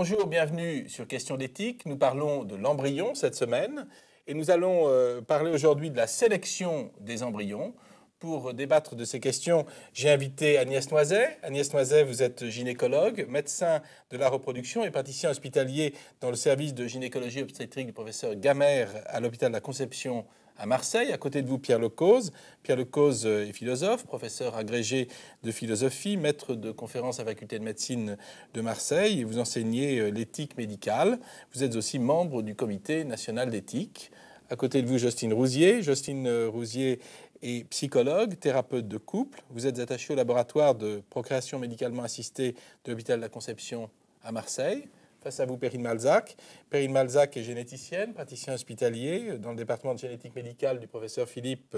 Bonjour, bienvenue sur Question d'éthique. Nous parlons de l'embryon cette semaine et nous allons parler aujourd'hui de la sélection des embryons. Pour débattre de ces questions, j'ai invité Agnès Noiset. Agnès Noiset, vous êtes gynécologue, médecin de la reproduction et praticien hospitalier dans le service de gynécologie obstétrique du professeur Gamère à l'hôpital de la Conception à Marseille. À côté de vous, Pierre Lecause. Pierre Lecause est philosophe, professeur agrégé de philosophie, maître de conférences à la faculté de médecine de Marseille. Et vous enseignez l'éthique médicale. Vous êtes aussi membre du comité national d'éthique. À côté de vous, Justine Rousier. Justine Rousier est psychologue, thérapeute de couple. Vous êtes attaché au laboratoire de procréation médicalement assistée de l'hôpital de la Conception à Marseille. Face à vous, Perrine Malzac. Perrine Malzac est généticienne, praticien hospitalier dans le département de génétique médicale du professeur Philippe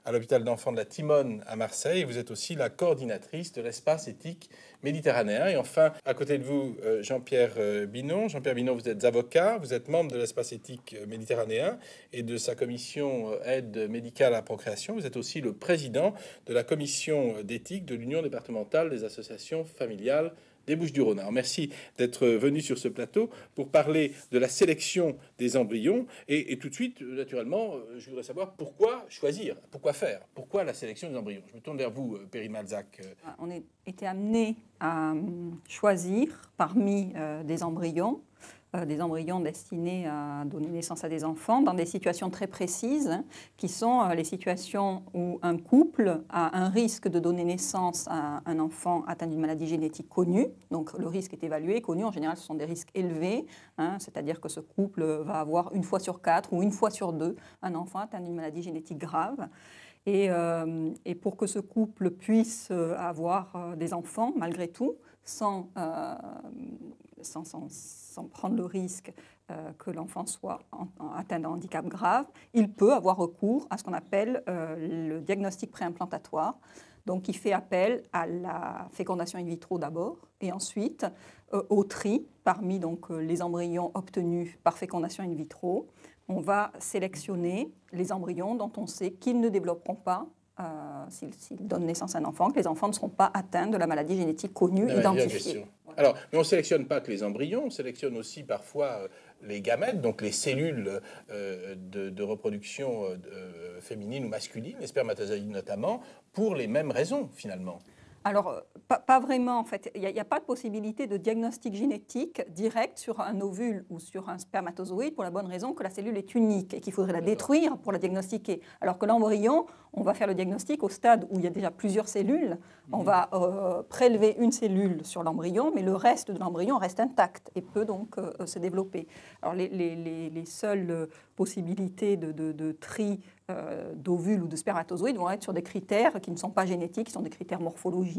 à l'hôpital d'enfants de la Timone à Marseille. Et vous êtes aussi la coordinatrice de l'espace éthique méditerranéen. Et enfin, à côté de vous, Jean-Pierre Binon. Jean-Pierre Binon, vous êtes avocat, vous êtes membre de l'espace éthique méditerranéen et de sa commission aide médicale à la procréation. Vous êtes aussi le président de la commission d'éthique de l'Union départementale des associations familiales des Bouches-du-Rhône. Alors, merci d'être venu sur ce plateau pour parler de la sélection des embryons. Et tout de suite, naturellement, je voudrais savoir pourquoi choisir, pourquoi faire, pourquoi la sélection des embryons. Je me tourne vers vous, Perrine Malzac. On a été amené à choisir parmi des embryons destinés à donner naissance à des enfants dans des situations très précises, qui sont les situations où un couple a un risque de donner naissance à un enfant atteint d'une maladie génétique connue. Donc le risque est évalué, connu. En général, ce sont des risques élevés, c'est-à-dire que ce couple va avoir une fois sur 4 ou une fois sur 2 un enfant atteint d'une maladie génétique grave. Et pour que ce couple puisse avoir des enfants, malgré tout, sans prendre le risque que l'enfant soit atteint d'un handicap grave, il peut avoir recours à ce qu'on appelle le diagnostic préimplantatoire. Donc, il fait appel à la fécondation in vitro d'abord, et ensuite au tri parmi donc, les embryons obtenus par fécondation in vitro. On va sélectionner les embryons dont on sait qu'ils ne développeront pas, s'ils donnent naissance à un enfant, que les enfants ne seront pas atteints de la maladie génétique connue, identifiée. Alors, mais on ne sélectionne pas que les embryons, on sélectionne aussi parfois les gamètes, donc les cellules de reproduction féminine ou masculine, les spermatozoïdes notamment, pour les mêmes raisons finalement. Alors, pas vraiment, en fait. Il n'y a pas de possibilité de diagnostic génétique direct sur un ovule ou sur un spermatozoïde pour la bonne raison que la cellule est unique et qu'il faudrait la détruire pour la diagnostiquer. Alors que l'embryon, on va faire le diagnostic au stade où il y a déjà plusieurs cellules. On va prélever une cellule sur l'embryon, mais le reste de l'embryon reste intact et peut donc se développer. Alors, les seules possibilités de tri d'ovules ou de spermatozoïdes vont être sur des critères qui ne sont pas génétiques, qui sont des critères morphologiques.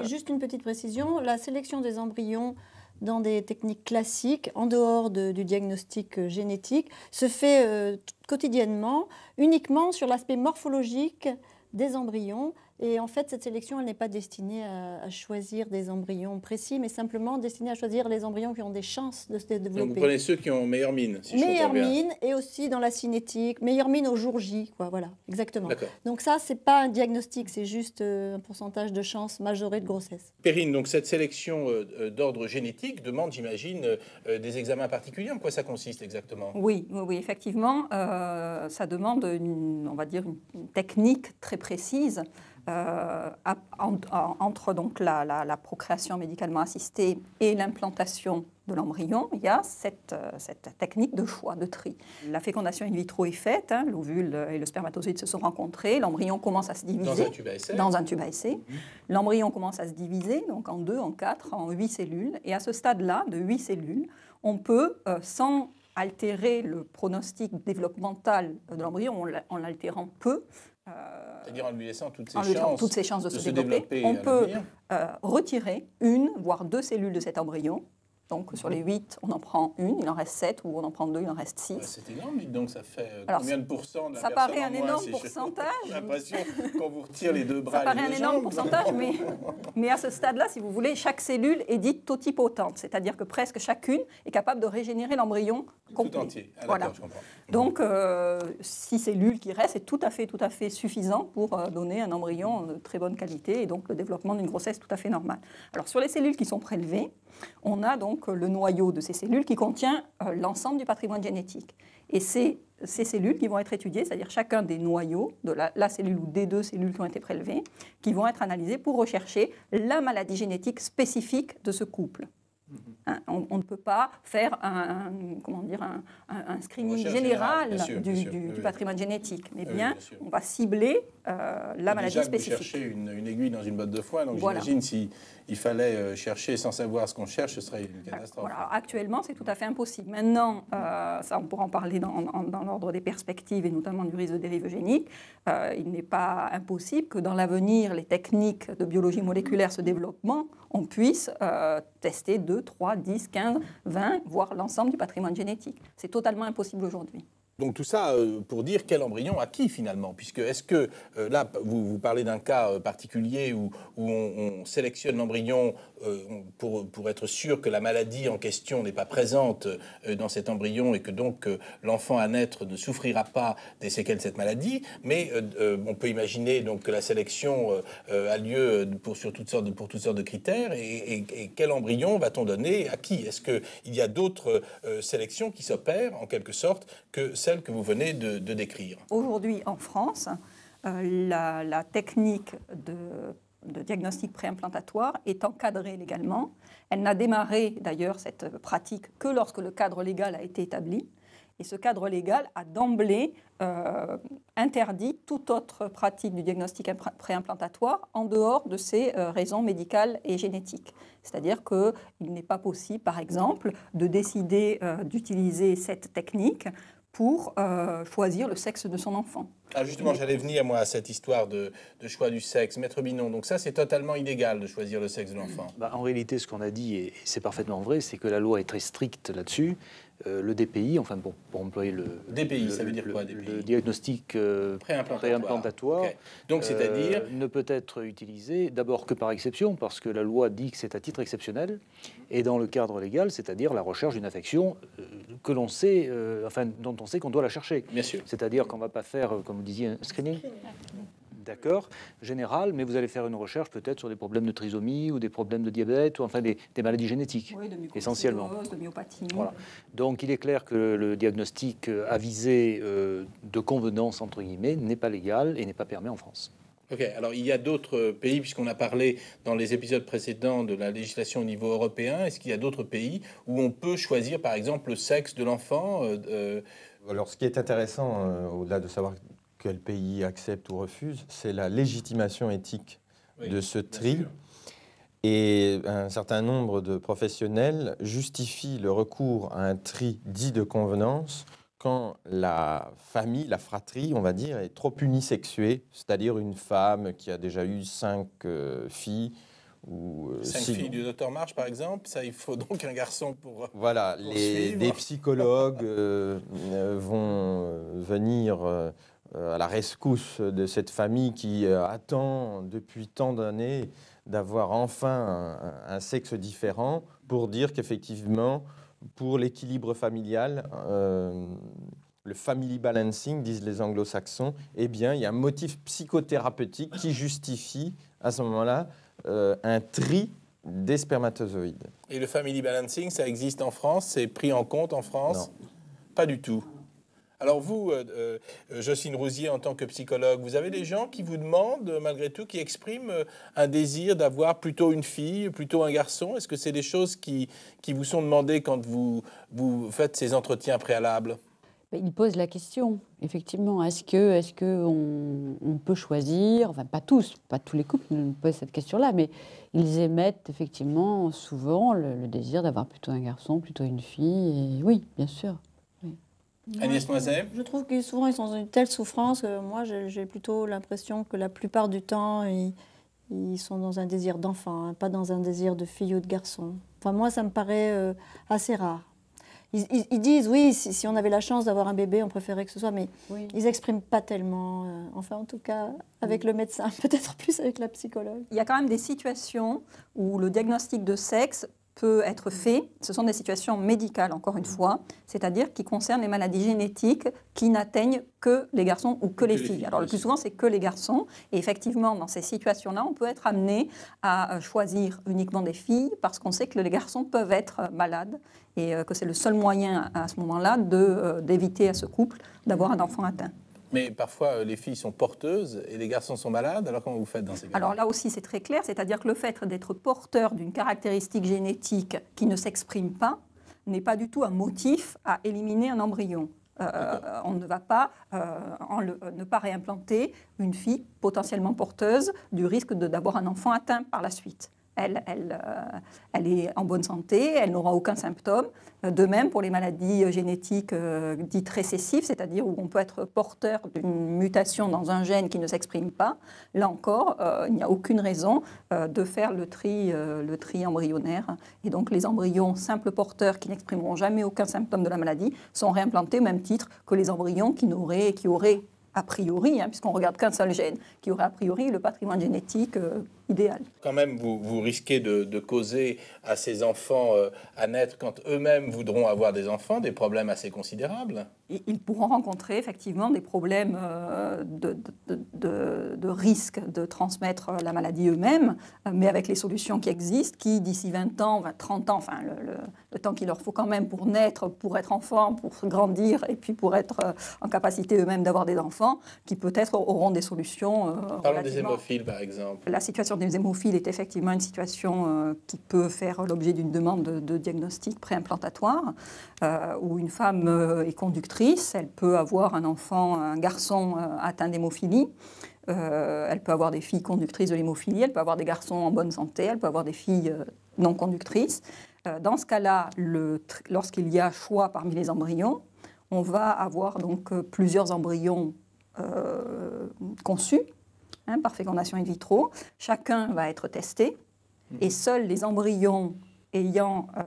Juste une petite précision, la sélection des embryons dans des techniques classiques, en dehors du diagnostic génétique, se fait quotidiennement uniquement sur l'aspect morphologique des embryons. Et en fait, cette sélection, elle n'est pas destinée à choisir des embryons précis, mais simplement destinée à choisir les embryons qui ont des chances de se développer. Donc vous prenez ceux qui ont meilleure mine, si je comprends bien. Meilleure mine, et aussi dans la cinétique, meilleure mine au jour J, quoi, voilà, exactement. D'accord. Donc ça, c'est pas un diagnostic, c'est juste un pourcentage de chances majorées de grossesse. Perrine, donc cette sélection d'ordre génétique demande, j'imagine, des examens particuliers. En quoi ça consiste exactement ? Oui, effectivement, ça demande, on va dire, une technique très précise. Entre donc la procréation médicalement assistée et l'implantation de l'embryon, il y a cette technique de choix, de tri. La fécondation in vitro est faite, l'ovule et le spermatozoïde se sont rencontrés, l'embryon commence à se diviser. Dans un tube à essai. L'embryon commence à se diviser, donc en 2, en 4, en 8 cellules. Et à ce stade-là, de 8 cellules, on peut, sans altérer le pronostic développemental de l'embryon, en l'altérant peu, c'est-à-dire en lui laissant toutes ses chances de se développer, on peut retirer une, voire 2 cellules de cet embryon. Donc sur les 8, on en prend une, il en reste 7, ou on en prend 2, il en reste 6. C'est énorme, donc ça fait combien de pourcents de la ça personne paraît un énorme moins, pourcentage. J'ai l'impression qu'on vous retire les 2 bras. Ça paraît un énorme pourcentage, mais à ce stade-là, si vous voulez, chaque cellule est dite totipotente, c'est-à-dire que presque chacune est capable de régénérer l'embryon complet. Tout entier. Voilà. Je comprends. Donc 6 cellules qui restent, c'est tout à fait suffisant pour donner un embryon de très bonne qualité et donc le développement d'une grossesse tout à fait normale. Alors sur les cellules qui sont prélevées, on a donc donc le noyau de ces cellules qui contient l'ensemble du patrimoine génétique. Et ces cellules qui vont être étudiées, c'est-à-dire chacun des noyaux de la cellule ou des 2 cellules qui ont été prélevées, qui vont être analysées pour rechercher la maladie génétique spécifique de ce couple. Hein, on ne peut pas faire un screening général du patrimoine génétique, mais bien on va cibler la maladie déjà spécifique. Vous cherchez une aiguille dans une botte de foin, donc voilà. J'imagine s'il fallait chercher sans savoir ce qu'on cherche, ce serait une catastrophe. Voilà. Actuellement, c'est tout à fait impossible. Maintenant, ça on pourra en parler dans l'ordre des perspectives et notamment du risque de dérive eugénique. Il n'est pas impossible que dans l'avenir, les techniques de biologie moléculaire se développent, on puisse tester 2, 3, 10, 15, 20, voire l'ensemble du patrimoine génétique. C'est totalement impossible aujourd'hui. Donc tout ça pour dire quel embryon à qui finalement, puisque est-ce que là vous parlez d'un cas particulier où on sélectionne l'embryon pour être sûr que la maladie en question n'est pas présente dans cet embryon et que donc l'enfant à naître ne souffrira pas des séquelles de cette maladie, mais on peut imaginer donc que la sélection a lieu pour toutes sortes de critères et quel embryon va-t-on donner à qui? Est-ce qu'il y a d'autres sélections qui s'opèrent en quelque sorte que celle que vous venez de décrire? Aujourd'hui, en France, la technique de diagnostic préimplantatoire est encadrée légalement. Elle n'a démarré d'ailleurs cette pratique que lorsque le cadre légal a été établi. Et ce cadre légal a d'emblée interdit toute autre pratique du diagnostic préimplantatoire en dehors de ces raisons médicales et génétiques. C'est-à-dire qu'il n'est pas possible, par exemple, de décider d'utiliser cette technique pour choisir le sexe de son enfant. Ah justement, j'allais venir moi à cette histoire de choix du sexe. Maître Binon, donc ça c'est totalement illégal de choisir le sexe de l'enfant. En réalité, ce qu'on a dit, et c'est parfaitement vrai, c'est que la loi est très stricte là-dessus. Le DPI, enfin pour employer le... DPI, ça veut dire quoi, DPI? Le diagnostic préimplantatoire. Okay. Donc c'est-à-dire ne peut être utilisé d'abord que par exception, parce que la loi dit que c'est à titre exceptionnel, et dans le cadre légal, c'est-à-dire la recherche d'une affection que l'on sait, dont on sait qu'on doit la chercher. Bien sûr. C'est-à-dire qu'on ne va pas faire, comme vous disiez, un screening. D'accord, général, mais vous allez faire une recherche peut-être sur des problèmes de trisomie ou des problèmes de diabète ou enfin des maladies génétiques, oui, essentiellement. De myopathie. Voilà. Donc il est clair que le diagnostic avisé de convenance, entre guillemets, n'est pas légal et n'est pas permis en France. Ok, alors il y a d'autres pays, puisqu'on a parlé dans les épisodes précédents de la législation au niveau européen, est-ce qu'il y a d'autres pays où on peut choisir par exemple le sexe de l'enfant Alors ce qui est intéressant, au-delà de savoir quel pays accepte ou refuse, c'est la légitimation éthique de ce tri. Et un certain nombre de professionnels justifient le recours à un tri dit de convenance quand la famille, la fratrie, on va dire, est trop unisexuée, c'est-à-dire une femme qui a déjà eu 5 filles. Ou 5 filles du Dr March, par exemple, ça, il faut donc un garçon pour. Voilà, des psychologues vont venir à la rescousse de cette famille qui attend depuis tant d'années d'avoir enfin un sexe différent pour dire qu'effectivement, pour l'équilibre familial, le family balancing, disent les anglo-saxons, eh bien, il y a un motif psychothérapeutique qui justifie à ce moment-là un tri des spermatozoïdes. Et le family balancing, ça existe en France? C'est pris en compte en France? Non. Pas du tout. Alors vous, Jocelyne Rousier, en tant que psychologue, vous avez des gens qui vous demandent, malgré tout, qui expriment un désir d'avoir plutôt une fille, plutôt un garçon? Est-ce que c'est des choses qui vous sont demandées quand vous faites ces entretiens préalables? Ils posent la question, effectivement. Est-ce que on peut choisir? Enfin, pas tous les couples ne posent cette question-là, mais ils émettent effectivement souvent le désir d'avoir plutôt un garçon, plutôt une fille. Et oui, bien sûr. Agnès Noiset? Je trouve que souvent ils sont dans une telle souffrance que moi j'ai plutôt l'impression que la plupart du temps ils sont dans un désir d'enfant, hein, pas dans un désir de fille ou de garçon. Enfin moi ça me paraît assez rare. Ils disent oui, si on avait la chance d'avoir un bébé, on préférait que ce soit, mais oui. Ils n'expriment pas tellement, enfin en tout cas avec le médecin, peut-être plus avec la psychologue. Il y a quand même des situations où le diagnostic de sexe peut être fait, ce sont des situations médicales, encore une fois, c'est-à-dire qui concernent les maladies génétiques qui n'atteignent que les garçons ou que les filles. Alors le plus souvent, c'est que les garçons. Et effectivement, dans ces situations-là, on peut être amené à choisir uniquement des filles parce qu'on sait que les garçons peuvent être malades et que c'est le seul moyen à ce moment-là d'éviter à ce couple d'avoir un enfant atteint. Mais parfois, les filles sont porteuses et les garçons sont malades. Alors comment vous faites dans ces cas-là? Alors là aussi, c'est très clair, c'est-à-dire que le fait d'être porteur d'une caractéristique génétique qui ne s'exprime pas n'est pas du tout un motif à éliminer un embryon. On ne va pas ne pas réimplanter une fille potentiellement porteuse du risque d'avoir un enfant atteint par la suite. Elle est en bonne santé, elle n'aura aucun symptôme. De même pour les maladies génétiques dites récessives, c'est-à-dire où on peut être porteur d'une mutation dans un gène qui ne s'exprime pas. Là encore, il n'y a aucune raison de faire le tri embryonnaire. Et donc les embryons simples porteurs qui n'exprimeront jamais aucun symptôme de la maladie sont réimplantés au même titre que les embryons qui auraient a priori, puisqu'on regarde qu'un seul gène, qui aurait a priori le patrimoine génétique idéal. Quand même, vous risquez de causer à ces enfants à naître, quand eux-mêmes voudront avoir des enfants, des problèmes assez considérables. Ils pourront rencontrer effectivement des problèmes de risque de transmettre la maladie eux-mêmes, mais avec les solutions qui existent, qui d'ici 20 ans, 30 ans, enfin le temps qu'il leur faut quand même pour naître, pour être enfant, pour grandir et puis pour être en capacité eux-mêmes d'avoir des enfants, qui peut-être auront des solutions. Parlons des hémophiles par exemple. La situation des hémophiles est effectivement une situation qui peut faire l'objet d'une demande de diagnostic préimplantatoire, où une femme est conductrice, elle peut avoir un enfant, un garçon atteint d'hémophilie, elle peut avoir des filles conductrices de l'hémophilie, elle peut avoir des garçons en bonne santé, elle peut avoir des filles non conductrices. Dans ce cas-là, lorsqu'il y a choix parmi les embryons, on va avoir donc plusieurs embryons conçus, par fécondation in vitro. Chacun va être testé et seuls les embryons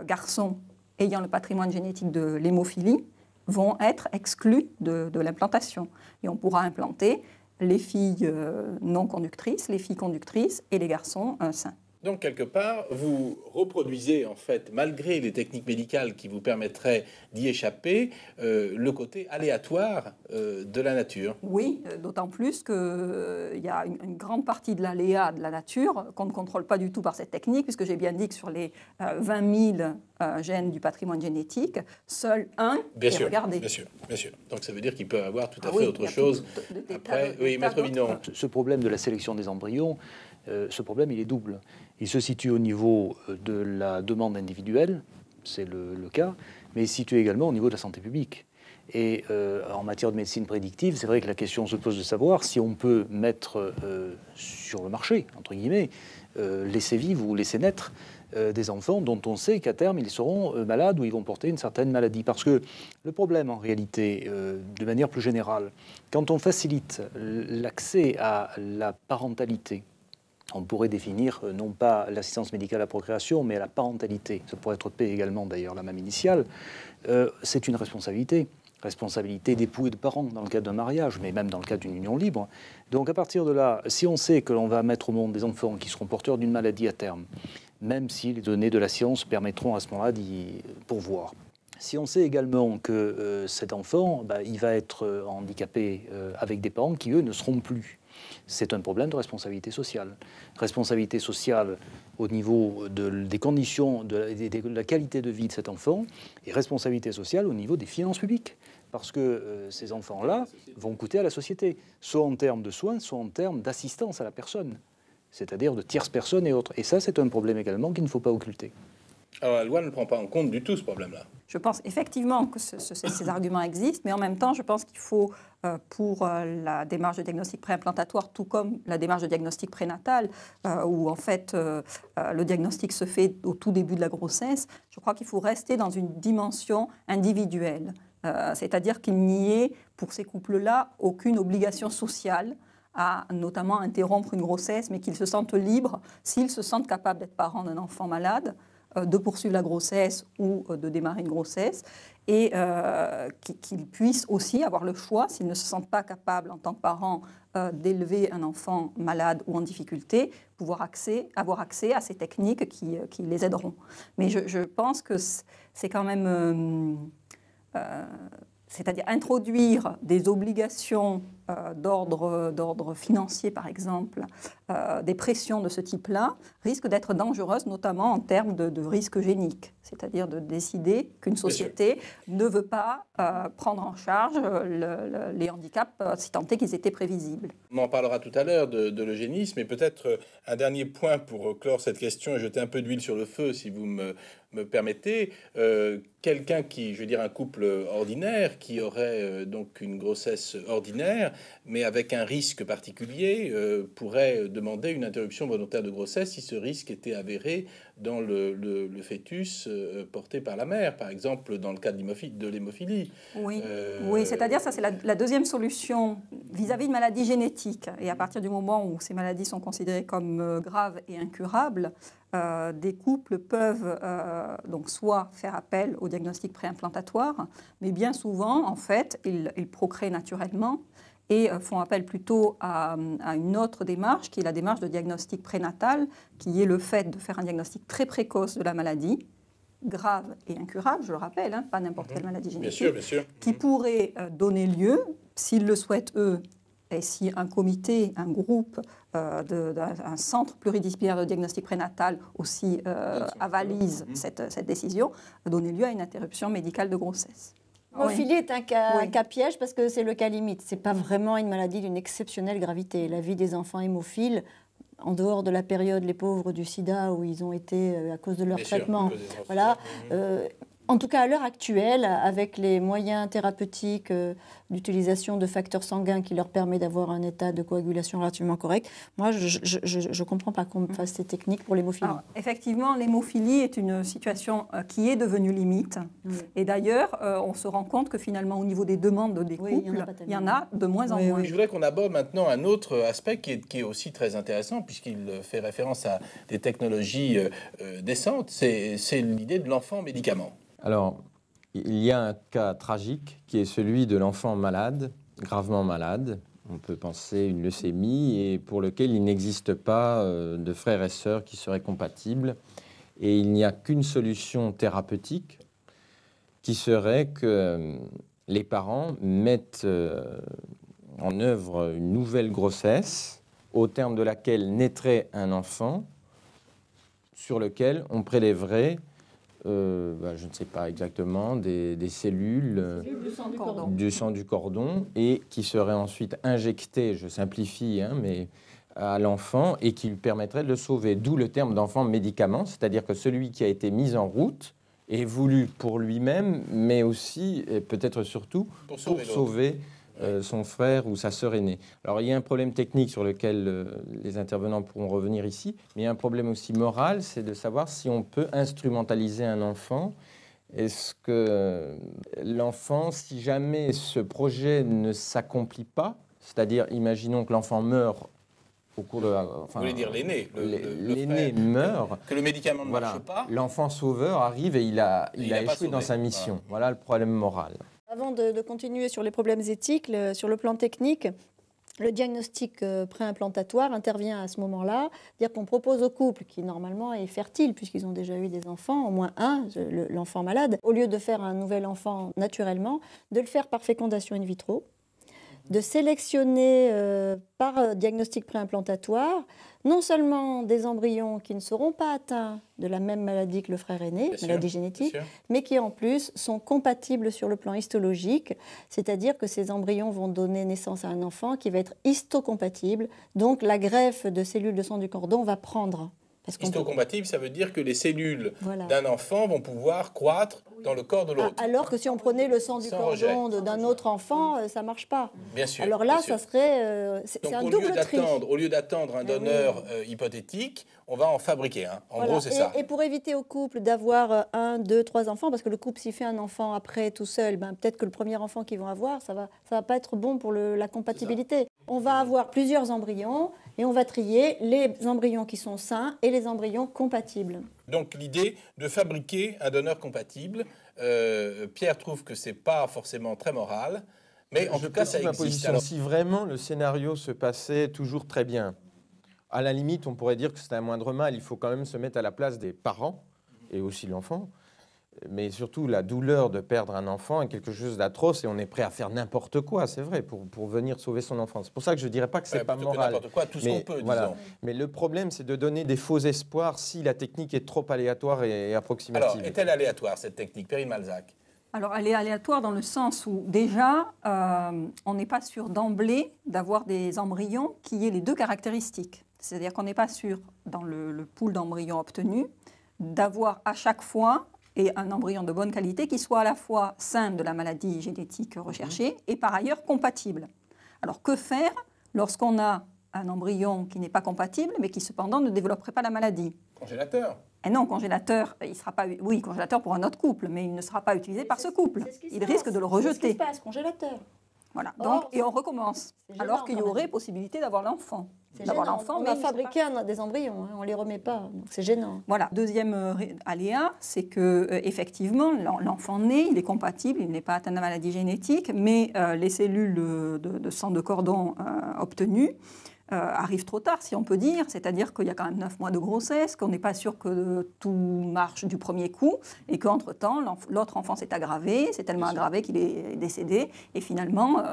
garçons ayant le patrimoine génétique de l'hémophilie vont être exclus de l'implantation. Et on pourra implanter les filles non conductrices, les filles conductrices et les garçons sains. Donc, quelque part, vous reproduisez, en fait, malgré les techniques médicales qui vous permettraient d'y échapper, le côté aléatoire de la nature. Oui, d'autant plus qu'il y a une grande partie de l'aléa de la nature qu'on ne contrôle pas du tout par cette technique, puisque j'ai bien dit que sur les 20 000 gènes du patrimoine génétique, seul un est regardé. Bien sûr. Donc, ça veut dire qu'il peut y avoir tout à fait autre chose. Après, oui, Maître Vinon. Ce problème de la sélection des embryons, ce problème, il est double. Il se situe au niveau de la demande individuelle, c'est le cas, mais il se situe également au niveau de la santé publique. Et en matière de médecine prédictive, c'est vrai que la question se pose de savoir si on peut mettre sur le marché, entre guillemets, laisser vivre ou laisser naître des enfants dont on sait qu'à terme, ils seront malades ou ils vont porter une certaine maladie. Parce que le problème, en réalité, de manière plus générale, quand on facilite l'accès à la parentalité, on pourrait définir non pas l'assistance médicale à la procréation, mais à la parentalité. Ça pourrait être P également, d'ailleurs, la même initiale. C'est une responsabilité d'époux et de parents dans le cadre d'un mariage, mais même dans le cadre d'une union libre. Donc à partir de là, si on sait que l'on va mettre au monde des enfants qui seront porteurs d'une maladie à terme, même si les données de la science permettront à ce moment-là d'y pourvoir. Si on sait également que cet enfant, il va être handicapé avec des parents qui, eux, ne seront plus, c'est un problème de responsabilité sociale. Responsabilité sociale au niveau des conditions, de la qualité de vie de cet enfant, et responsabilité sociale au niveau des finances publiques. Parce que ces enfants-là vont coûter à la société, soit en termes de soins, soit en termes d'assistance à la personne, c'est-à-dire de tierces personnes et autres. Et ça, c'est un problème également qu'il ne faut pas occulter. Alors la loi ne prend pas en compte du tout ce problème-là. Je pense effectivement que ces arguments existent, mais en même temps, je pense qu'il faut, pour la démarche de diagnostic préimplantatoire, tout comme la démarche de diagnostic prénatal, où en fait le diagnostic se fait au tout début de la grossesse, je crois qu'il faut rester dans une dimension individuelle. C'est-à-dire qu'il n'y ait, pour ces couples-là, aucune obligation sociale à notamment interrompre une grossesse, mais qu'ils se sentent libres, s'ils se sentent capables d'être parents d'un enfant malade, de poursuivre la grossesse ou de démarrer une grossesse, et qu'ils puissent aussi avoir le choix, s'ils ne se sentent pas capables en tant que parents d'élever un enfant malade ou en difficulté, avoir accès à ces techniques qui les aideront. Mais je pense que c'est quand même... c'est-à-dire introduire des obligations d'ordre financier, par exemple, des pressions de ce type-là, risque d'être dangereuse, notamment en termes de risque génique. C'est-à-dire de décider qu'une société ne veut pas prendre en charge les handicaps, si tant est qu'ils étaient prévisibles. On en parlera tout à l'heure de l'eugénisme, mais peut-être un dernier point pour clore cette question et jeter un peu d'huile sur le feu, si vous me permettez. Quelqu'un qui, je veux dire, un couple ordinaire qui aurait donc une grossesse ordinaire, mais avec un risque particulier, pourrait demander une interruption volontaire de grossesse si ce risque était avéré dans le fœtus porté par la mère, par exemple dans le cas de l'hémophilie. Oui, oui, c'est-à-dire ça c'est la deuxième solution vis-à-vis de maladies génétiques. Et à partir du moment où ces maladies sont considérées comme graves et incurables, des couples peuvent donc soit faire appel au diagnostic préimplantatoire, mais bien souvent, en fait, ils procréent naturellement et font appel plutôt à une autre démarche, qui est la démarche de diagnostic prénatal, qui est le fait de faire un diagnostic très précoce de la maladie, grave et incurable, je le rappelle, hein, pas n'importe quelle maladie génétique, bien sûr. qui pourrait donner lieu, s'ils le souhaitent eux, et si un comité, un groupe, un centre pluridisciplinaire de diagnostic prénatal aussi avalise cette décision, donner lieu à une interruption médicale de grossesse. L'hémophilie est un cas piège parce que c'est le cas limite. Ce n'est pas vraiment une maladie d'une exceptionnelle gravité. La vie des enfants hémophiles, en dehors de la période, les pauvres du sida, où ils ont été à cause de leur traitement, voilà. En tout cas, à l'heure actuelle, avec les moyens thérapeutiques d'utilisation de facteurs sanguins qui leur permet d'avoir un état de coagulation relativement correct, moi, je ne comprends pas qu'on fasse ces techniques pour l'hémophilie. Alors, effectivement, l'hémophilie est une situation qui est devenue limite. Oui. Et d'ailleurs, on se rend compte que finalement, au niveau des demandes des couples, il y en a de moins en moins. Je voudrais qu'on aborde maintenant un autre aspect qui est aussi très intéressant, puisqu'il fait référence à des technologies décentes, c'est l'idée de l'enfant médicament. Alors, il y a un cas tragique qui est celui de l'enfant malade, gravement malade. On peut penser une leucémie et pour lequel il n'existe pas de frères et sœurs qui seraient compatibles. Et il n'y a qu'une solution thérapeutique qui serait que les parents mettent en œuvre une nouvelle grossesse au terme de laquelle naîtrait un enfant sur lequel on prélèverait je ne sais pas exactement, des cellules du sang du cordon et qui seraient ensuite injectées, je simplifie, hein, mais à l'enfant et qui lui permettrait de le sauver. D'où le terme d'enfant médicament, c'est-à-dire que celui qui a été mis en route est voulu pour lui-même, mais aussi, et peut-être surtout, pour sauver son frère ou sa sœur aînée. Alors il y a un problème technique sur lequel les intervenants pourront revenir ici, mais il y a un problème aussi moral, c'est de savoir si on peut instrumentaliser un enfant. Est-ce que l'enfant, si jamais ce projet ne s'accomplit pas, c'est-à-dire imaginons que l'enfant meurt au cours de vous voulez dire l'aîné, l'aîné meurt, que le médicament ne marche pas, l'enfant sauveur arrive et il a échoué dans sa mission. Voilà le problème moral. Avant de continuer sur les problèmes éthiques, sur le plan technique, le diagnostic préimplantatoire intervient à ce moment-là, c'est-à-dire qu'on propose au couple qui normalement est fertile puisqu'ils ont déjà eu des enfants, au moins un, l'enfant malade, au lieu de faire un nouvel enfant naturellement, de le faire par fécondation in vitro, de sélectionner par diagnostic préimplantatoire non seulement des embryons qui ne seront pas atteints de la même maladie que le frère aîné, maladie génétique, mais qui en plus sont compatibles sur le plan histologique, c'est-à-dire que ces embryons vont donner naissance à un enfant qui va être histocompatible, donc la greffe de cellules de sang du cordon va prendre. Histocompatible, ça veut dire que les cellules d'un enfant vont pouvoir croître dans le corps de l'autre. Alors que si on prenait le sang du cordon d'un autre enfant, ça ne marche pas. Bien sûr. Alors là, ça serait... c'est un double tri. Au lieu d'attendre un donneur hypothétique, on va en fabriquer un. En gros, c'est ça. Et pour éviter au couple d'avoir 1, 2, 3 enfants, parce que le couple, s'il fait un enfant après tout seul, peut-être que le premier enfant qu'ils vont avoir, ça va pas être bon pour la compatibilité. On va avoir plusieurs embryons et on va trier les embryons qui sont sains et les embryons compatibles. Donc l'idée de fabriquer un donneur compatible, Pierre trouve que c'est pas forcément très moral, mais en tout cas ça existe. Alors, si vraiment le scénario se passait toujours très bien, à la limite on pourrait dire que c'est un moindre mal, il faut quand même se mettre à la place des parents et aussi l'enfant. Mais surtout, la douleur de perdre un enfant est quelque chose d'atroce et on est prêt à faire n'importe quoi, c'est vrai, pour venir sauver son enfant. C'est pour ça que je ne dirais pas que c'est pas moral. N'importe quoi, tout ce qu'on peut, voilà. disons. Mais le problème, c'est de donner des faux espoirs si la technique est trop aléatoire et approximative. Alors, est-elle aléatoire, cette technique, Perrine Malzac? Alors, elle est aléatoire dans le sens où, déjà, on n'est pas sûr d'emblée d'avoir des embryons qui aient les deux caractéristiques. C'est-à-dire qu'on n'est pas sûr, dans le pool d'embryons obtenus, d'avoir à chaque fois et un embryon de bonne qualité qui soit à la fois sain de la maladie génétique recherchée et par ailleurs compatible. Alors que faire lorsqu'on a un embryon qui n'est pas compatible mais qui cependant ne développerait pas la maladie? Congélateur. Et non, congélateur, il sera pas, oui, congélateur pour un autre couple, mais il ne sera pas utilisé par ce couple. Il risque de le rejeter. C'est ce qui se passe, congélateur. Voilà. Donc, et on recommence, gênant, alors qu'il y quand aurait même. possibilité d'avoir l'enfant. C'est gênant. On mais va il ne sera fabriquer des embryons, hein, on ne les remet pas, donc c'est gênant. Voilà. Deuxième aléa, c'est que effectivement, l'enfant né, il est compatible, il n'est pas atteint de la maladie génétique, mais les cellules de sang de cordon obtenues arrivent trop tard, si on peut dire. C'est-à-dire qu'il y a quand même 9 mois de grossesse, qu'on n'est pas sûr que tout marche du premier coup, et qu'entre-temps, l'autre enfant s'est aggravé, c'est tellement aggravé qu'il est décédé, et finalement,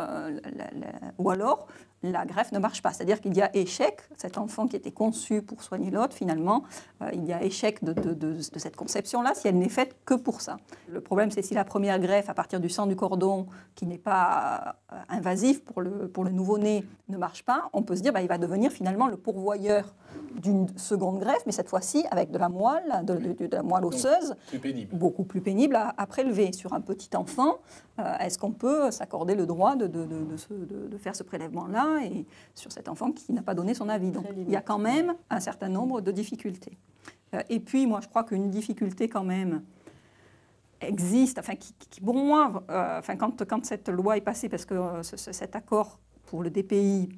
ou alors, la greffe ne marche pas. C'est-à-dire qu'il y a échec, cet enfant qui était conçu pour soigner l'autre, finalement, il y a échec de cette conception-là si elle n'est faite que pour ça. Le problème, c'est si la première greffe, à partir du sang du cordon, qui n'est pas invasif pour le nouveau-né, ne marche pas, on peut se dire il va devenir finalement le pourvoyeur d'une seconde greffe, mais cette fois-ci avec de la moelle, de la moelle osseuse, plus pénible. beaucoup plus pénible à prélever. Sur un petit enfant, est-ce qu'on peut s'accorder le droit de faire ce prélèvement-là et sur cet enfant qui n'a pas donné son avis? Donc il y a quand même un certain nombre de difficultés. Et puis moi je crois qu'une difficulté quand même existe, enfin qui pour moi, quand cette loi est passée, parce que cet accord pour le DPI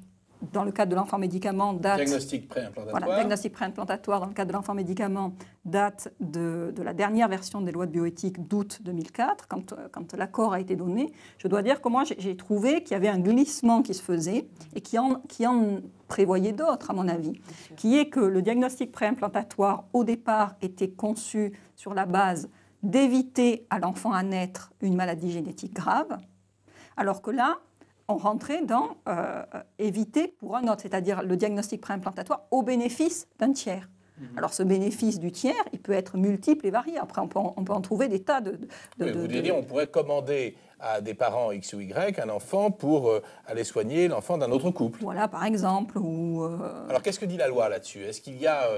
dans le cadre de l'enfant médicament date... Diagnostic préimplantatoire. Voilà, diagnostic préimplantatoire dans le cadre de l'enfant médicament date de la dernière version des lois de bioéthique d'août 2004, quand l'accord a été donné. Je dois dire que moi, j'ai trouvé qu'il y avait un glissement qui se faisait et qui en prévoyait d'autres, à mon avis, qui est que le diagnostic préimplantatoire, au départ, était conçu sur la base d'éviter à l'enfant à naître une maladie génétique grave, alors que là, on rentrait dans éviter pour un autre, c'est-à-dire le diagnostic préimplantatoire au bénéfice d'un tiers. Alors ce bénéfice du tiers, il peut être multiple et varié. Après, on peut en trouver des tas de... Vous voulez dire, on pourrait commander à des parents X ou Y un enfant pour aller soigner l'enfant d'un autre couple. Voilà, par exemple. Alors, qu'est-ce que dit la loi là-dessus? Est-ce qu'il y a,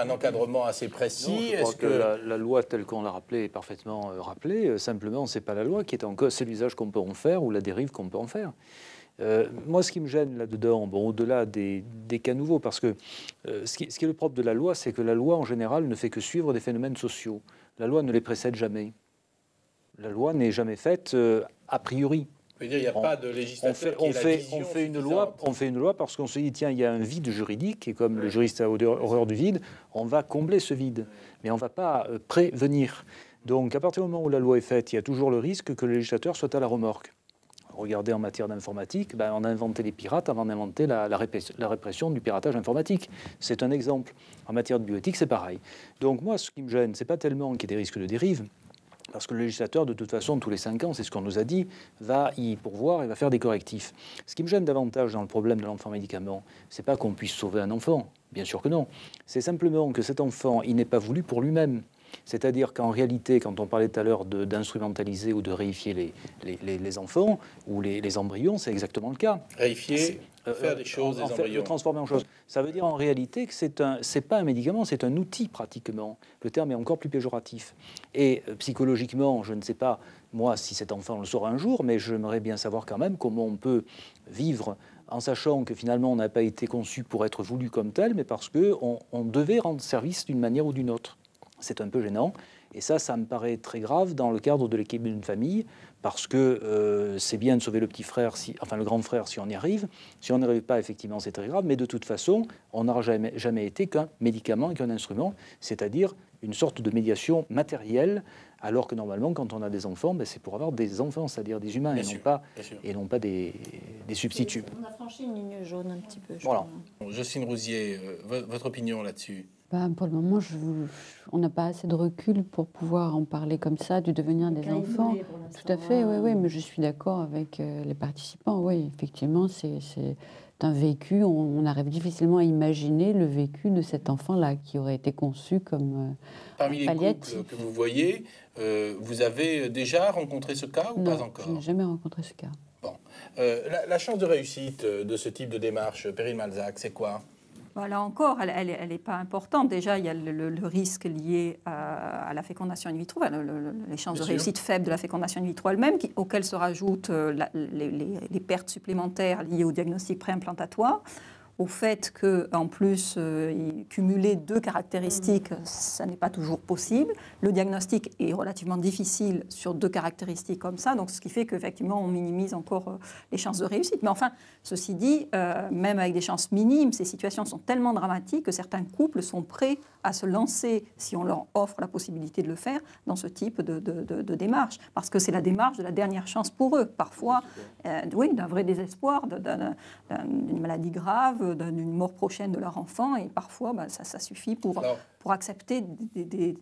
un encadrement assez précis? Non, je crois que la loi telle qu'on l'a rappelée est parfaitement rappelée. Simplement, c'est pas la loi qui est en cause, c'est l'usage qu'on peut en faire ou la dérive qu'on peut en faire. Moi, ce qui me gêne là-dedans, au-delà des cas nouveaux, parce que ce qui est le propre de la loi, c'est que la loi, en général, ne fait que suivre des phénomènes sociaux. La loi ne les précède jamais. La loi n'est jamais faite a priori. Vous voulez dire, il n'y a pas de législateur on fait une loi parce qu'on se dit, tiens, il y a un vide juridique, et comme le juriste a horreur du vide, on va combler ce vide. Mais on ne va pas prévenir. Donc, à partir du moment où la loi est faite, il y a toujours le risque que le législateur soit à la remorque. Regardez en matière d'informatique, on a inventé les pirates avant d'inventer la répression du piratage informatique. C'est un exemple. En matière de bioéthique, c'est pareil. Donc moi, ce qui me gêne, c'est pas tellement qu'il y ait des risques de dérive, parce que le législateur, de toute façon, tous les 5 ans, c'est ce qu'on nous a dit, va y pourvoir et va faire des correctifs. Ce qui me gêne davantage dans le problème de l'enfant médicament, c'est pas qu'on puisse sauver un enfant, bien sûr que non. C'est simplement que cet enfant, il n'est pas voulu pour lui-même. C'est-à-dire qu'en réalité, quand on parlait tout à l'heure d'instrumentaliser ou de réifier les enfants ou les embryons, c'est exactement le cas. Réifier, faire des choses, des embryons. Le transformer en choses. Ça veut dire en réalité que c'est pas un médicament, c'est un outil pratiquement. Le terme est encore plus péjoratif. Et psychologiquement, je ne sais pas, moi, si cet enfant le saura un jour, mais j'aimerais bien savoir quand même comment on peut vivre en sachant que finalement on n'a pas été conçu pour être voulu comme tel, mais parce qu'on devait rendre service d'une manière ou d'une autre. C'est un peu gênant. Et ça me paraît très grave dans le cadre de l'équilibre d'une famille, parce que c'est bien de sauver le petit frère, le grand frère, si on y arrive. Si on n'y arrive pas, effectivement, c'est très grave. Mais de toute façon, on n'aura jamais été qu'un médicament et qu'un instrument, c'est-à-dire une sorte de médiation matérielle, alors que normalement, quand on a des enfants, c'est pour avoir des enfants, c'est-à-dire des humains, et non pas des substituts. On a franchi une ligne jaune un petit peu. Voilà. Jocelyne Rousier, votre opinion là-dessus? Pour le moment, on n'a pas assez de recul pour pouvoir en parler comme ça du devenir des enfants. Tout à fait, oui, mais je suis d'accord avec les participants. Oui, effectivement, c'est un vécu. On arrive difficilement à imaginer le vécu de cet enfant-là qui aurait été conçu comme Parmi les palliatif. couples que vous voyez, vous avez déjà rencontré ce cas ou Non, pas encore? je n'ai jamais rencontré ce cas. Bon. La chance de réussite de ce type de démarche, Perrine Malzac, c'est quoi? Là encore, elle n'est pas importante. Déjà, il y a le risque lié à la fécondation in vitro, les chances de réussite faibles de la fécondation in vitro elle-même, auxquelles se rajoutent les pertes supplémentaires liées au diagnostic préimplantatoire, au fait qu'en plus, cumuler deux caractéristiques, ça n'est pas toujours possible. Le diagnostic est relativement difficile sur deux caractéristiques comme ça, donc ce qui fait qu'effectivement, on minimise encore les chances de réussite. Mais enfin, ceci dit, même avec des chances minimes, ces situations sont tellement dramatiques que certains couples sont prêts à se lancer, si on leur offre la possibilité de le faire, dans ce type de démarche. Parce que c'est la démarche de la dernière chance pour eux. Parfois, oui, d'un vrai désespoir, d'une maladie grave, d'une mort prochaine de leur enfant, et parfois ça suffit pour accepter des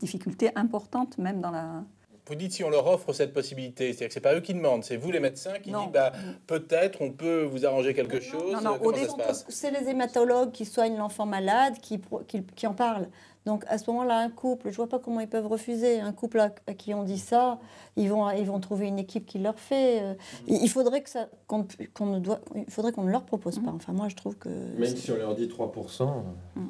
difficultés importantes, même dans la... Vous dites si on leur offre cette possibilité, c'est-à-dire que ce n'est pas eux qui demandent, c'est vous les médecins qui dites peut-être on peut vous arranger quelque chose. Comment ça se passe? C'est les hématologues qui soignent l'enfant malade qui en parlent. Donc à ce moment-là, un couple, je ne vois pas comment ils peuvent refuser. Un couple à qui on dit ça, ils vont trouver une équipe qui leur fait. Il faudrait qu'on ne leur propose pas. Enfin, moi, je trouve que... Même si on leur dit 3%,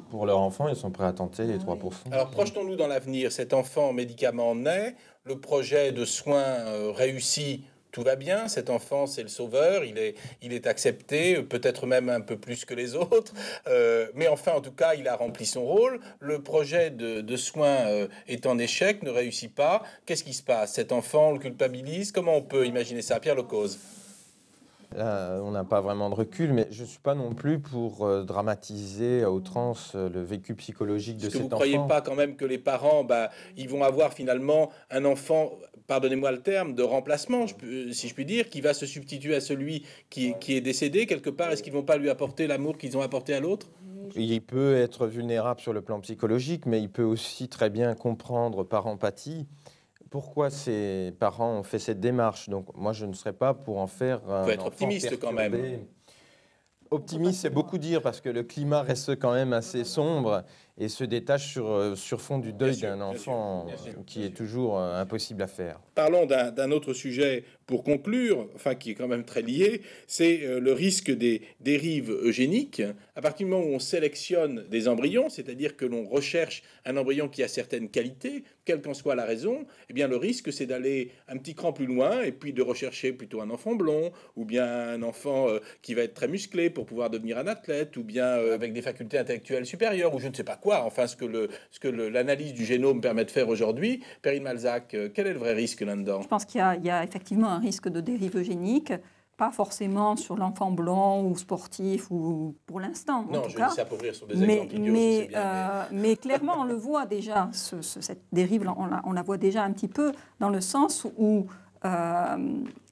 pour leur enfant, ils sont prêts à tenter les 3%. Alors projetons-nous dans l'avenir. Cet enfant médicament naît, le projet de soins réussit. Tout va bien, cet enfant c'est le sauveur, il est accepté, peut-être même un peu plus que les autres, mais enfin en tout cas il a rempli son rôle, le projet de soins est en échec, ne réussit pas, qu'est-ce qui se passe? Cet enfant on le culpabilise, comment on peut imaginer ça? Pierre Lecause. Là, on n'a pas vraiment de recul, mais je ne suis pas non plus pour dramatiser à outrance le vécu psychologique de cet enfant. Est-ce que vous ne croyez pas quand même que les parents, ils vont avoir finalement un enfant, pardonnez-moi le terme, de remplacement, si je puis dire, qui va se substituer à celui qui est décédé quelque part? Est-ce qu'ils ne vont pas lui apporter l'amour qu'ils ont apporté à l'autre? Il peut être vulnérable sur le plan psychologique, mais il peut aussi très bien comprendre par empathie pourquoi ses parents ont fait cette démarche. Donc moi, je ne serais pas pour en faire un... Il faut être optimiste quand même. Optimiste, c'est beaucoup dire, parce que le climat reste quand même assez sombre et se détache sur fond du deuil d'un enfant qui est toujours impossible à faire. Parlons d'un autre sujet pour conclure, enfin qui est quand même très lié, c'est le risque des dérives eugéniques. À partir du moment où on sélectionne des embryons, c'est-à-dire que l'on recherche un embryon qui a certaines qualités, quelle qu'en soit la raison, eh bien le risque c'est d'aller un petit cran plus loin et puis de rechercher plutôt un enfant blond ou bien un enfant qui va être très musclé pour pouvoir devenir un athlète ou bien avec des facultés intellectuelles supérieures ou je ne sais pas quoi. Enfin, ce que l'analyse du génome permet de faire aujourd'hui. Perrine Malzac, quel est le vrai risque là-dedans? Je pense qu'il y a effectivement un risque de dérive eugénique, pas forcément sur l'enfant blond ou sportif, ou pour l'instant. Non, en tout je cas. dis ça pour rire sur des exemples idiots, mais clairement, on le voit déjà, cette dérive, on la voit déjà un petit peu, dans le sens où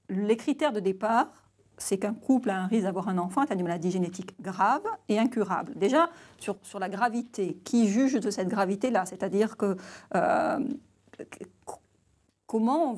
les critères de départ, c'est qu'un couple a un risque d'avoir un enfant atteint d'une maladie génétique grave et incurable. Déjà, sur la gravité, qui juge de cette gravité-là? C'est-à-dire que où on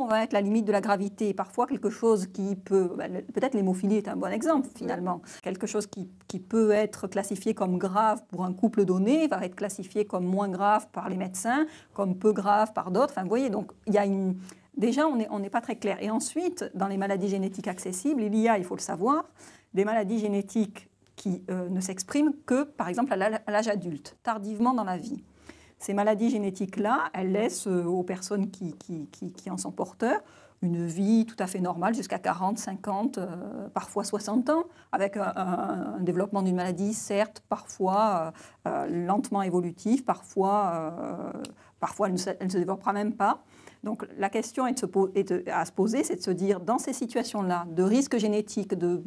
va mettre la limite de la gravité? Parfois, quelque chose qui peut... peut-être l'hémophilie est un bon exemple, finalement. Quelque chose qui peut être classifié comme grave pour un couple donné va être classifié comme moins grave par les médecins, comme peu grave par d'autres. Enfin, vous voyez, donc il y a une... Déjà, on n'est pas très clair. Et ensuite, dans les maladies génétiques accessibles, il faut le savoir, des maladies génétiques qui ne s'expriment que, par exemple, à l'âge adulte, tardivement dans la vie. Ces maladies génétiques-là, elles laissent aux personnes qui en sont porteurs une vie tout à fait normale jusqu'à 40, 50, parfois 60 ans, avec un développement d'une maladie, certes, parfois lentement évolutif, parfois elle ne se développera même pas. Donc la question à se poser, c'est de se dire, dans ces situations-là, de risques génétiques, de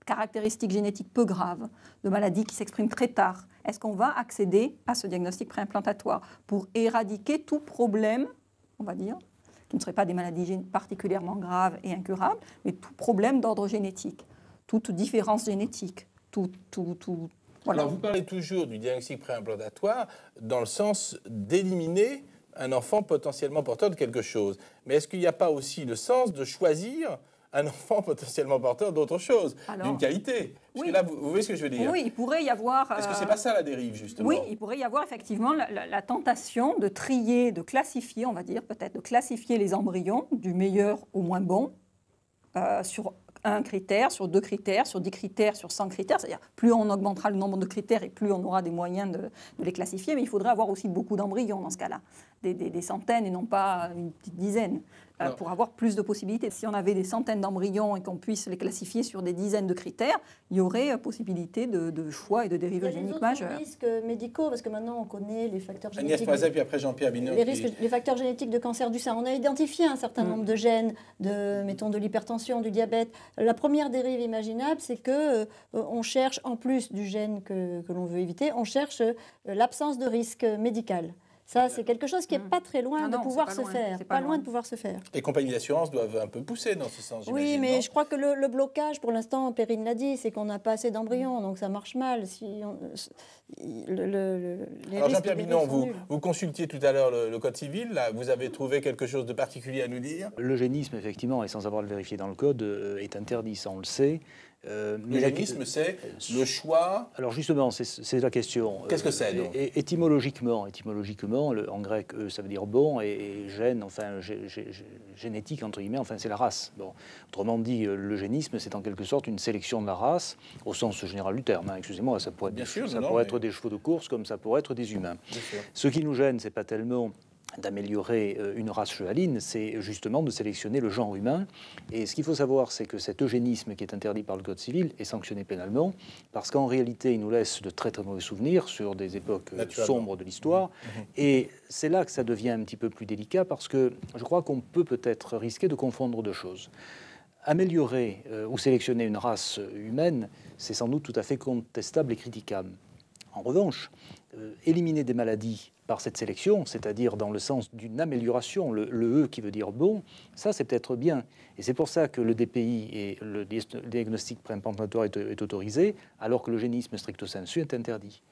caractéristiques génétiques peu graves, de maladies qui s'expriment très tard, est-ce qu'on va accéder à ce diagnostic préimplantatoire pour éradiquer tout problème, on va dire, qui ne seraient pas des maladies particulièrement graves et incurables, mais tout problème d'ordre génétique, toute différence génétique, voilà. Alors vous parlez toujours du diagnostic préimplantatoire dans le sens d'éliminer un enfant potentiellement porteur de quelque chose. Mais est-ce qu'il n'y a pas aussi le sens de choisir un enfant potentiellement porteur d'autre chose, d'une qualité? Parce que là, vous voyez ce que je veux dire? Oui, il pourrait y avoir... Est-ce que ce n'est pas ça la dérive, justement? Oui, il pourrait y avoir effectivement la tentation de trier, de classifier, on va dire peut-être, de classifier les embryons du meilleur au moins bon sur un critère, sur 2 critères, sur 10 critères, sur 100 critères. C'est-à-dire, plus on augmentera le nombre de critères et plus on aura des moyens de les classifier. Mais il faudrait avoir aussi beaucoup d'embryons dans ce cas-là, des centaines et non pas une petite dizaine, pour avoir plus de possibilités. Si on avait des centaines d'embryons et qu'on puisse les classifier sur des dizaines de critères, il y aurait possibilité de choix et de dérives géniques majeurs. Il y a des autres risques médicaux, parce que maintenant on connaît les facteurs génétiques. Agnès Moiset, puis après Jean-Pierre Binot. Les facteurs génétiques de cancer du sein. On a identifié un certain nombre de gènes, mettons de l'hypertension, du diabète. La première dérive imaginable, c'est que on cherche, en plus du gène que l'on veut éviter, on cherche l'absence de risque médical. Ça, c'est quelque chose qui n'est pas très loin de pouvoir se faire. Pas loin de pouvoir se faire. Les compagnies d'assurance doivent un peu pousser dans ce sens, j'imagine. Oui, mais je crois que le blocage, pour l'instant, Perrine l'a dit, c'est qu'on n'a pas assez d'embryons, donc ça marche mal. Alors Jean-Pierre Binot, vous consultiez tout à l'heure le Code civil. Là, vous avez trouvé quelque chose de particulier à nous dire? L'eugénisme, effectivement, et sans avoir le vérifié dans le Code, est interdit, ça on le sait. L'eugénisme, c'est le choix. Alors justement, c'est la question. Qu'est-ce que c'est donc? Étymologiquement, en grec, ça veut dire bon, et gène, enfin génétique entre guillemets, enfin c'est la race. Bon, autrement dit, l'eugénisme, c'est en quelque sorte une sélection de la race au sens général du terme. Hein. Excusez-moi, ça pourrait être des chevaux de course comme ça pourrait être des humains. Ce qui nous gêne, c'est pas tellement d'améliorer une race chevaline, c'est justement de sélectionner le genre humain. Et ce qu'il faut savoir, c'est que cet eugénisme qui est interdit par le Code civil est sanctionné pénalement, parce qu'en réalité, il nous laisse de très très mauvais souvenirs sur des époques sombres de l'histoire. Et c'est là que ça devient un petit peu plus délicat, parce que je crois qu'on peut-être risquer de confondre 2 choses. Améliorer ou sélectionner une race humaine, c'est sans doute tout à fait contestable et critiquable. En revanche, éliminer des maladies par cette sélection, c'est-à-dire dans le sens d'une amélioration, le E qui veut dire bon, ça c'est peut-être bien. Et c'est pour ça que le DPI et le diagnostic préimplantatoire est autorisé, alors que l'eugénisme stricto sensu est interdit.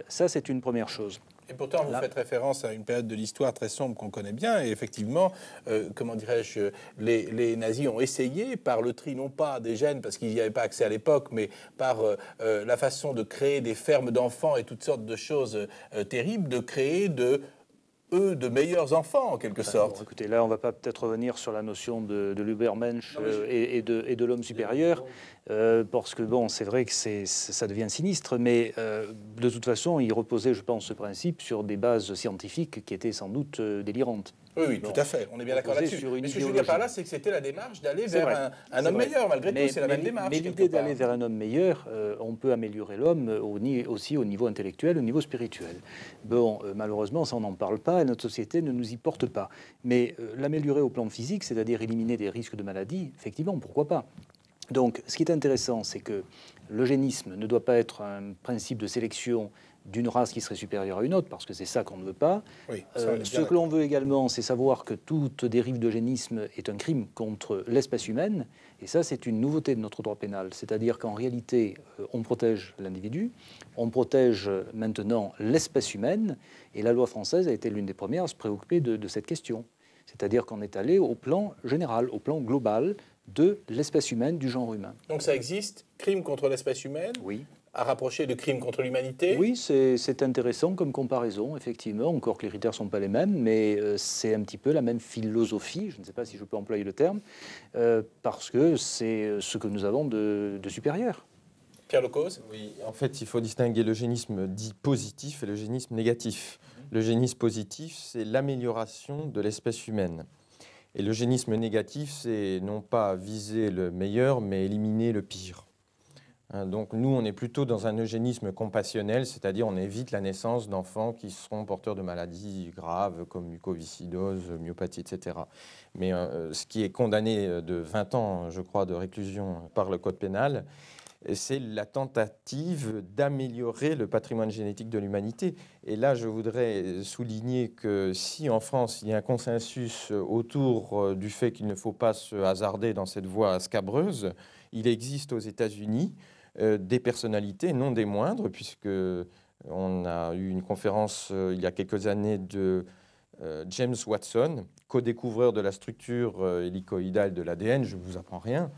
Ça c'est une première chose. Et pourtant, vous faites référence à une période de l'histoire très sombre qu'on connaît bien. Et effectivement, comment dirais-je, les nazis ont essayé, par le tri, non pas des gènes, parce qu'il n'y avait pas accès à l'époque, mais par la façon de créer des fermes d'enfants et toutes sortes de choses terribles, de créer de meilleurs enfants, en quelque sorte. Bon, écoutez, là, on ne va pas peut-être revenir sur la notion de l'Ubermensch et de l'homme supérieur, parce que, bon, c'est vrai que ça devient sinistre, mais de toute façon, il reposait, je pense, ce principe sur des bases scientifiques qui étaient sans doute délirantes. Oui, tout à fait, on est bien d'accord là-dessus. Mais ce que je veux dire par là, c'est que c'était la démarche d'aller vers un homme meilleur, malgré tout, c'est la même démarche. Mais l'idée d'aller vers un homme meilleur, on peut améliorer l'homme aussi au niveau intellectuel, au niveau spirituel. Bon, malheureusement, ça on n'en parle pas, et notre société ne nous y porte pas. Mais l'améliorer au plan physique, c'est-à-dire éliminer des risques de maladie, effectivement, pourquoi pas? Donc, ce qui est intéressant, c'est que l'eugénisme ne doit pas être un principe de sélection d'une race qui serait supérieure à une autre, parce que c'est ça qu'on ne veut pas. Oui, ce que l'on veut également, c'est savoir que toute dérive d'eugénisme est un crime contre l'espèce humaine, et ça, c'est une nouveauté de notre droit pénal. C'est-à-dire qu'en réalité, on protège l'individu, on protège maintenant l'espèce humaine, et la loi française a été l'une des premières à se préoccuper de cette question. C'est-à-dire qu'on est allé au plan général, au plan global de l'espèce humaine, du genre humain. Donc ça existe, crime contre l'espèce humaine? Oui. À rapprocher de crimes contre l'humanité? Oui, c'est intéressant comme comparaison, effectivement. Encore que les critères ne sont pas les mêmes, mais c'est un petit peu la même philosophie, je ne sais pas si je peux employer le terme, parce que c'est ce que nous avons de supérieur. Pierre Lecause? Oui, en fait, il faut distinguer l'eugénisme dit positif et l'eugénisme négatif. L'eugénisme positif, c'est l'amélioration de l'espèce humaine. Et l'eugénisme négatif, c'est non pas viser le meilleur, mais éliminer le pire. Donc nous, on est plutôt dans un eugénisme compassionnel, c'est-à-dire on évite la naissance d'enfants qui seront porteurs de maladies graves comme mucoviscidose, myopathie, etc. Mais ce qui est condamné de 20 ans, je crois, de réclusion par le Code pénal, c'est la tentative d'améliorer le patrimoine génétique de l'humanité. Et là, je voudrais souligner que si en France, il y a un consensus autour du fait qu'il ne faut pas se hasarder dans cette voie scabreuse, il existe aux États-Unis des personnalités, non des moindres, puisque on a eu une conférence il y a quelques années de James Watson, co-découvreur de la structure hélicoïdale de l'ADN, je ne vous apprends rien,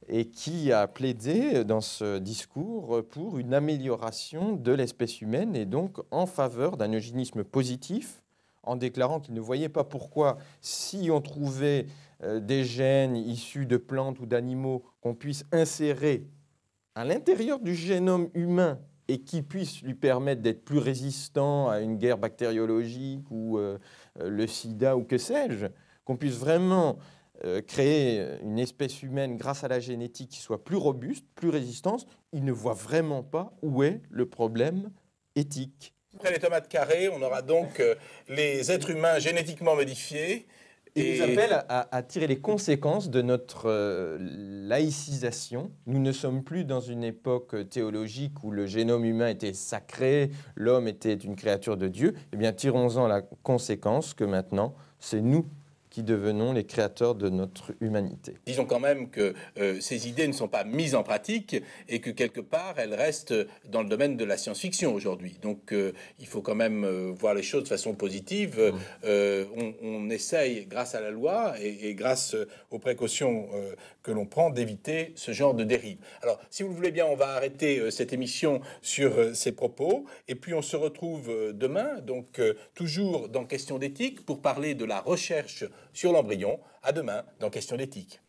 et qui a plaidé dans ce discours pour une amélioration de l'espèce humaine et donc en faveur d'un eugénisme positif, en déclarant qu'il ne voyait pas pourquoi, si on trouvait des gènes issus de plantes ou d'animaux qu'on puisse insérer à l'intérieur du génome humain et qui puisse lui permettre d'être plus résistant à une guerre bactériologique ou le sida ou que sais-je, qu'on puisse vraiment créer une espèce humaine grâce à la génétique qui soit plus robuste, plus résistante, il ne voit vraiment pas où est le problème éthique. Après les tomates carrées, on aura donc les êtres humains génétiquement modifiés. Il nous appelle à tirer les conséquences de notre laïcisation. Nous ne sommes plus dans une époque théologique où le génome humain était sacré, l'homme était une créature de Dieu. Eh bien, tirons-en la conséquence que maintenant, c'est nous qui devenons les créateurs de notre humanité. Disons quand même que ces idées ne sont pas mises en pratique et que quelque part, elles restent dans le domaine de la science-fiction aujourd'hui. Donc, il faut quand même voir les choses de façon positive. On essaye, grâce à la loi et grâce aux précautions que l'on prend, d'éviter ce genre de dérive. Alors, si vous le voulez bien, on va arrêter cette émission sur ces propos. Et puis, on se retrouve demain, donc toujours dans Questions d'éthique, pour parler de la recherche sur l'embryon. À demain dans Questions d'éthique.